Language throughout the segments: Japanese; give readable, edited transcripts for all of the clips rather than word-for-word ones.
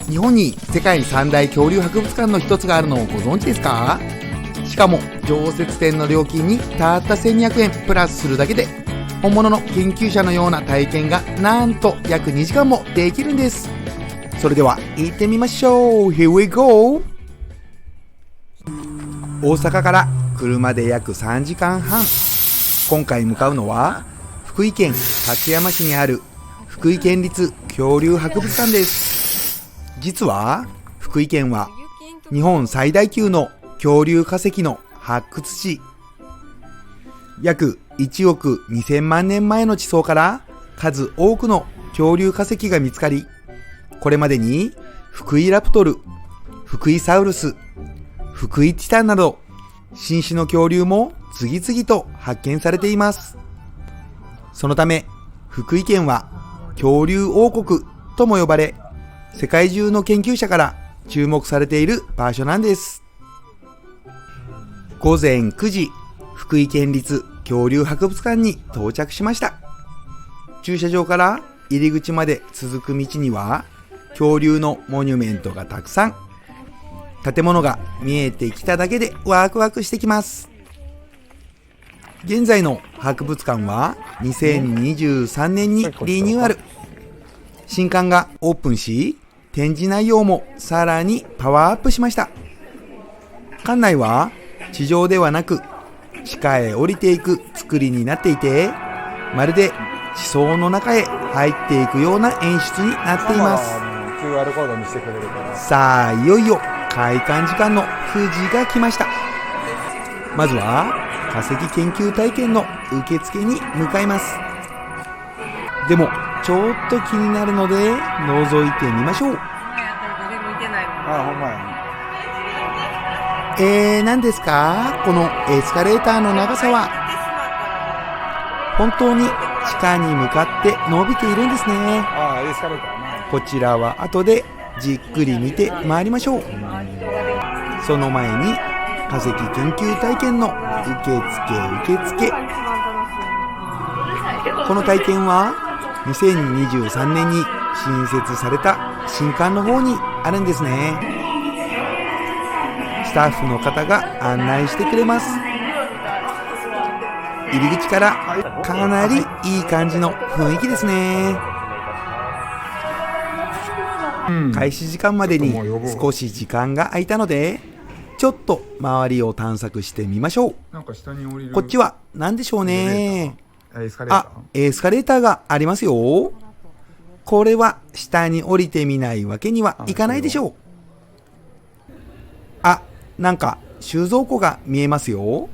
日本に世界三大恐竜博物館の一つがあるのをご存知ですか？しかも常設展の料金にたった1200円プラスするだけで本物の研究者のような体験がなんと約2時間もできるんです。それでは行ってみましょう。 Here we go。 大阪から車で約3時間半。今回向かうのは福井県勝山市にある福井県立恐竜博物館です。実は福井県は日本最大級の恐竜化石の発掘地。約1億2000万年前の地層から数多くの恐竜化石が見つかり、これまでにフクイラプトル、フクイサウルス、フクイティタンなど新種の恐竜も次々と発見されています。そのため福井県は恐竜王国とも呼ばれ、世界中の研究者から注目されている場所なんです。午前9時、福井県立恐竜博物館に到着しました。駐車場から入り口まで続く道には恐竜のモニュメントがたくさん。建物が見えてきただけでワクワクしてきます。現在の博物館は2023年にリニューアル。新館がオープンし、展示内容もさらにパワーアップしました。館内は地上ではなく地下へ降りていく作りになっていて、まるで地層の中へ入っていくような演出になっています。QR コード見せてくれるから。さあ、いよいよ開館時間の9時が来ました。まずは化石研究体験の受付に向かいます。でもちょっと気になるので覗いてみましょう。ほんまや。何ですかこのエスカレーターの長さは。本当に地下に向かって伸びているんですね。エスカレーターね。こちらは後でじっくり見て回りましょう。その前に化石研究体験の受付。この体験は2023年に新設された新館の方にあるんですね。スタッフの方が案内してくれます。入り口からかなりいい感じの雰囲気ですね。開始時間までに少し時間が空いたのでちょっと周りを探索してみましょう。こっちは何でしょうね。エスカレーターがありますよ。これは下に降りてみないわけにはいかないでしょう。なんか収蔵庫が見えますよ。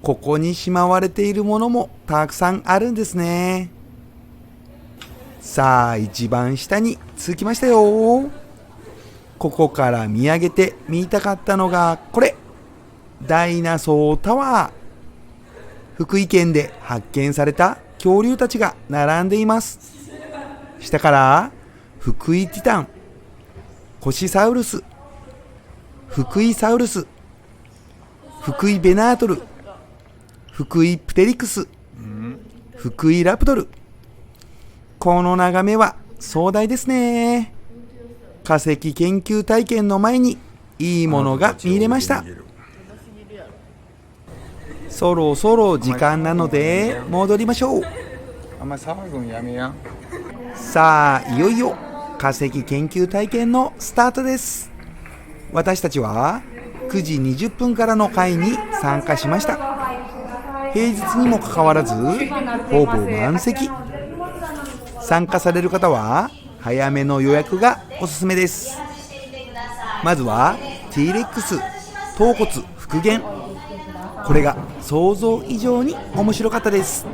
ここにしまわれているものもたくさんあるんですね。さあ、一番下に着きましたよ。ここから見上げて見たかったのがこれ、ダイナソータワー。福井県で発見された恐竜たちが並んでいます。下からフクイティタン、コシサウルス、フクイサウルス、フクイベナートル、フクイプテリクス、フクイラプトル。この眺めは壮大ですね。化石研究体験の前にいいものが見れました。そろそろ時間なので戻りましょう。あんまり騒ぐんやめや。さあ、いよいよ化石研究体験のスタートです。私たちは9時20分からの会に参加しました。平日にもかかわらずほぼ満席。参加される方は早めの予約がおすすめです。まずは T-Rex 頭骨復元。これが想像以上に面白かったです。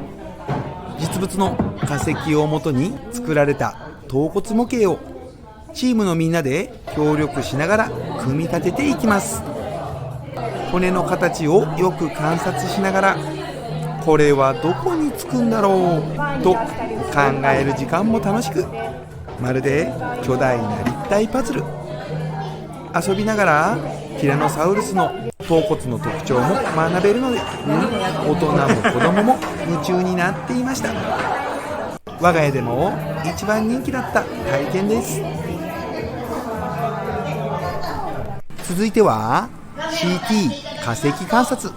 実物の化石をもとに作られた頭骨模型をチームのみんなで協力しながら組み立てていきます。骨の形をよく観察しながら、これはどこにつくんだろうと考える時間も楽しく、まるで巨大な立体パズル。遊びながらティラノサウルスの頭骨の特徴も学べるので、大人も子供も夢中になっていました。我が家でも一番人気だった体験です。続いては CT 化石観察。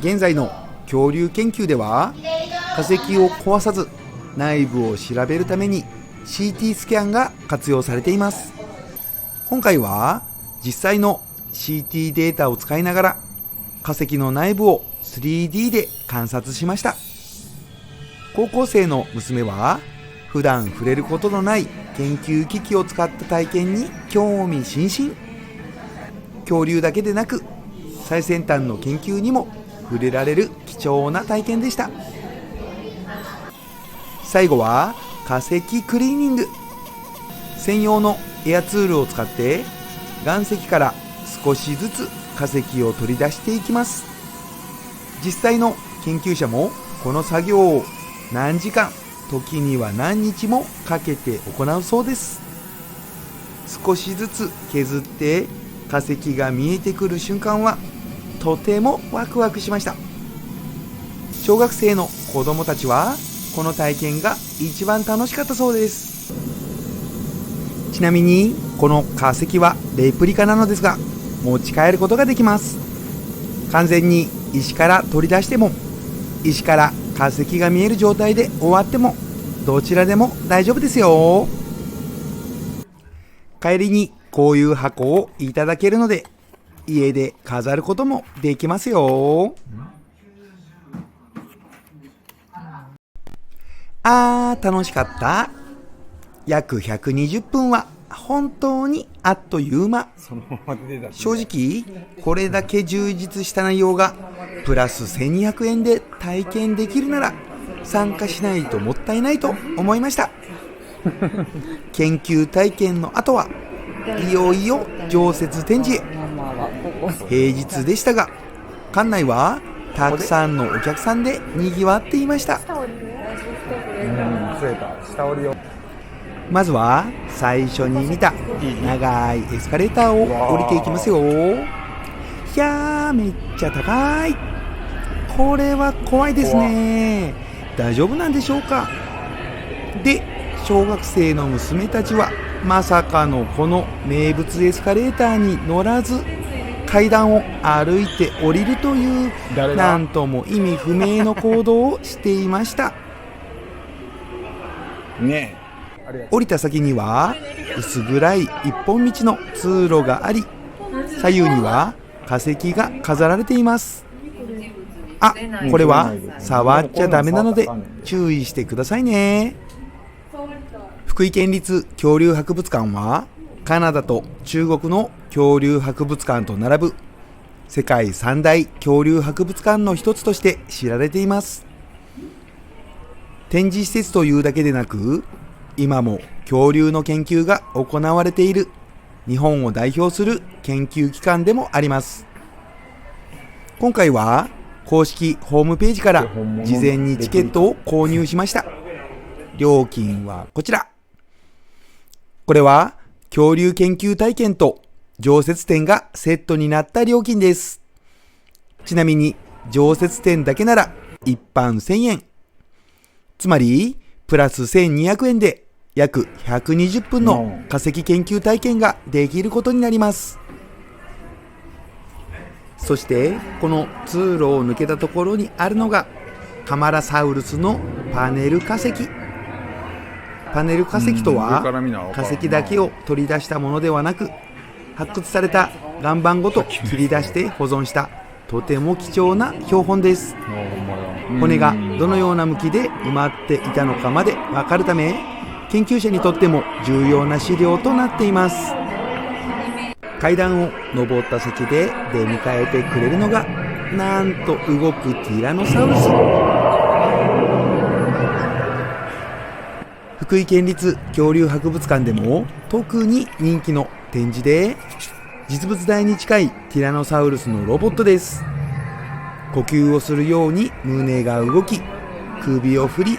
現在の恐竜研究では化石を壊さず内部を調べるために CT スキャンが活用されています。今回は実際の CT データを使いながら化石の内部を 3D で観察しました。高校生の娘は普段触れることのない研究機器を使った体験に興味津々。恐竜だけでなく最先端の研究にも触れられる貴重な体験でした。最後は化石クリーニング。専用のエアツールを使って岩石から少しずつ化石を取り出していきます。実際の研究者もこの作業を何時間、時には何日もかけて行うそうです。少しずつ削って化石が見えてくる瞬間はとてもワクワクしました。小学生の子供たちはこの体験が一番楽しかったそうです。ちなみにこの化石はレプリカなのですが持ち帰ることができます。完全に石から取り出しても石から化石が見える状態で終わってもどちらでも大丈夫ですよ。帰りにこういう箱をいただけるので家で飾ることもできますよ。楽しかった。約120分は本当にあっという間。正直これだけ充実した内容がプラス1200円で体験できるなら参加しないともったいないと思いました。研究体験の後はいよいよ常設展示へ。平日でしたが館内はたくさんのお客さんで賑わっていました。まずは最初に見た長いエスカレーターを降りていきますよ。いやーめっちゃ高い。これは怖いですね。大丈夫なんでしょうか。で小学生の娘たちはまさかのこの名物エスカレーターに乗らず階段を歩いて降りるというなんとも意味不明の行動をしていました。ねえ、降りた先には薄暗い一本道の通路があり左右には化石が飾られています。これは触っちゃダメなので注意してくださいね。福井県立恐竜博物館はカナダと中国の恐竜博物館と並ぶ世界三大恐竜博物館の一つとして知られています。展示施設というだけでなく今も恐竜の研究が行われている日本を代表する研究機関でもあります。今回は公式ホームページから事前にチケットを購入しました。料金はこちら。これは恐竜研究体験と常設展がセットになった料金です。ちなみに常設展だけなら一般1000円。つまりプラス1200円で約120分の化石研究体験ができることになります。そしてこの通路を抜けたところにあるのがカマラサウルスのパネル化石。パネル化石とは化石だけを取り出したものではなく発掘された岩盤ごと切り出して保存したとても貴重な標本です。骨がどのような向きで埋まっていたのかまでわかるため研究者にとっても重要な資料となっています。階段を登った先で出迎えてくれるのがなんと動くティラノサウルス。福井県立恐竜博物館でも特に人気の展示で実物大に近いティラノサウルスのロボットです。呼吸をするように胸が動き首を振り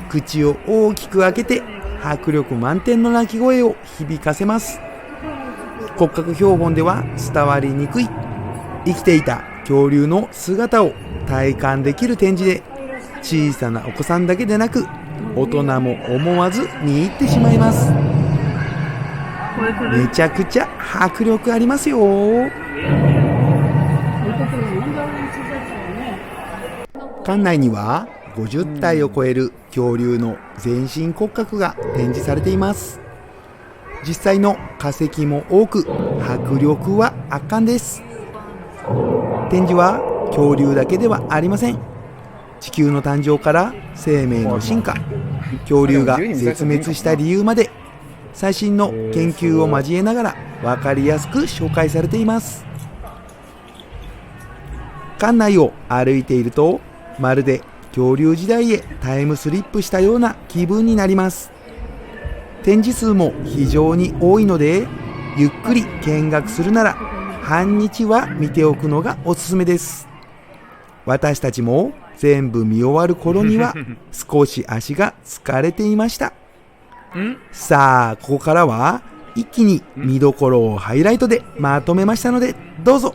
口を大きく開けて迫力満点の鳴き声を響かせます。骨格標本では伝わりにくい生きていた恐竜の姿を体感できる展示で小さなお子さんだけでなく大人も思わず見入ってしまいます。めちゃくちゃ迫力ありますよ。館内には50体を超える恐竜の全身骨格が展示されています。実際の化石も多く、迫力は圧巻です。展示は恐竜だけではありません。地球の誕生から生命の進化、恐竜が絶滅した理由まで、最新の研究を交えながら分かりやすく紹介されています。館内を歩いていると、まるで恐竜時代へタイムスリップしたような気分になります。展示数も非常に多いので、ゆっくり見学するなら半日は見ておくのがおすすめです。私たちも全部見終わる頃には少し足が疲れていました。さあ、ここからは一気に見どころをハイライトでまとめましたので、どうぞ。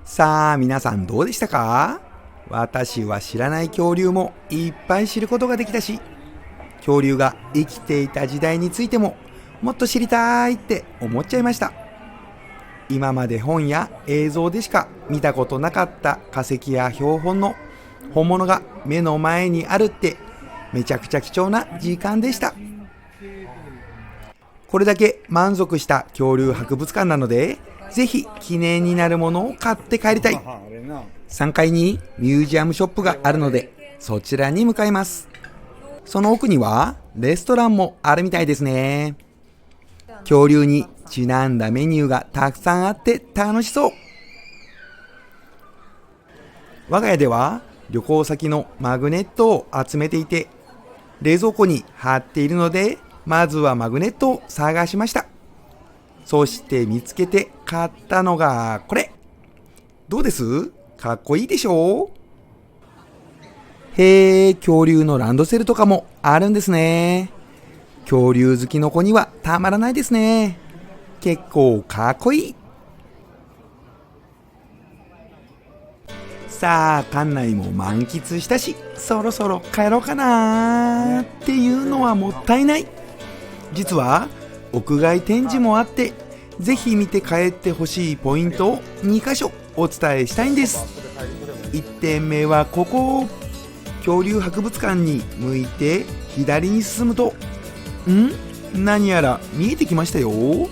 さあ、皆さんどうでしたか？私は知らない恐竜もいっぱい知ることができたし、恐竜が生きていた時代についてももっと知りたいって思っちゃいました。今まで本や映像でしか見たことなかった化石や標本の本物が目の前にあるってめちゃくちゃ貴重な時間でした。これだけ満足した恐竜博物館なので、ぜひ記念になるものを買って帰りたい。3階にミュージアムショップがあるので、そちらに向かいます。その奥にはレストランもあるみたいですね。恐竜にちなんだメニューがたくさんあって楽しそう。我が家では旅行先のマグネットを集めていて、冷蔵庫に貼っているので、まずはマグネットを探しました。そして見つけて買ったのがこれ。どうです？かっこいいでしょう？へー、恐竜のランドセルとかもあるんですね。恐竜好きの子にはたまらないですね。結構かっこいい。さあ、館内も満喫したし、そろそろ帰ろうかなっていうのはもったいない。実は屋外展示もあって、ぜひ見て帰ってほしいポイントを2カ所お伝えしたいんです。1点目はここ、恐竜博物館に向いて左に進むと、何やら見えてきましたよ。こ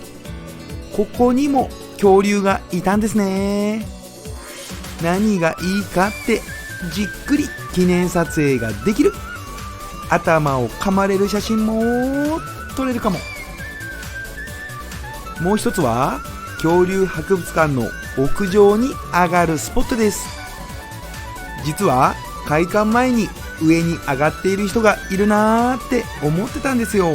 こにも恐竜がいたんですね。何がいいかって、じっくり記念撮影ができる。頭を噛まれる写真も撮れるかも。もう一つは恐竜博物館の屋上に上がるスポットです。実は開館前に上に上がっている人がいるなーって思ってたんですよ。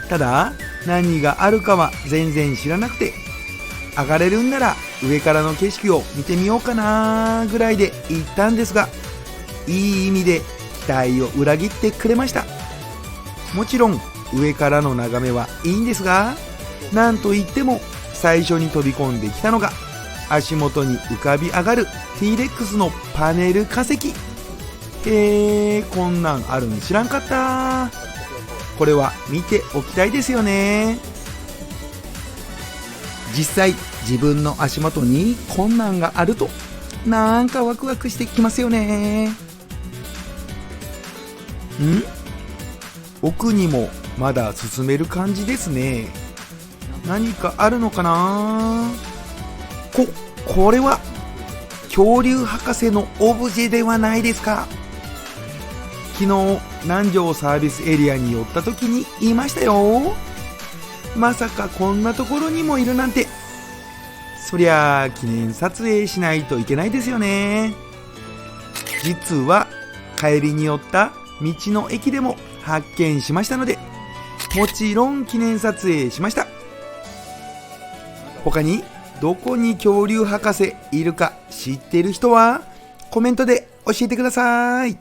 ただ何があるかは全然知らなくて、上がれるんなら上からの景色を見てみようかなぐらいで行ったんですが、いい意味で期待を裏切ってくれました。もちろん上からの眺めはいいんですが、なんといっても最初に飛び込んできたのが足元に浮かび上がる T-Rex のパネル化石。こんなんあるん知らんかった。これは見ておきたいですよね。実際自分の足元にこんなんがあるとなんかワクワクしてきますよね。奥にもまだ進める感じですね。何かあるのかな。これは恐竜博士のオブジェではないですか。昨日南城サービスエリアに寄った時に言いましたよ。まさかこんなところにもいるなんて。そりゃあ記念撮影しないといけないですよね。実は帰りに寄った道の駅でも発見しましたので、もちろん記念撮影しました。他にどこに恐竜博士いるか知っている人はコメントで教えてください。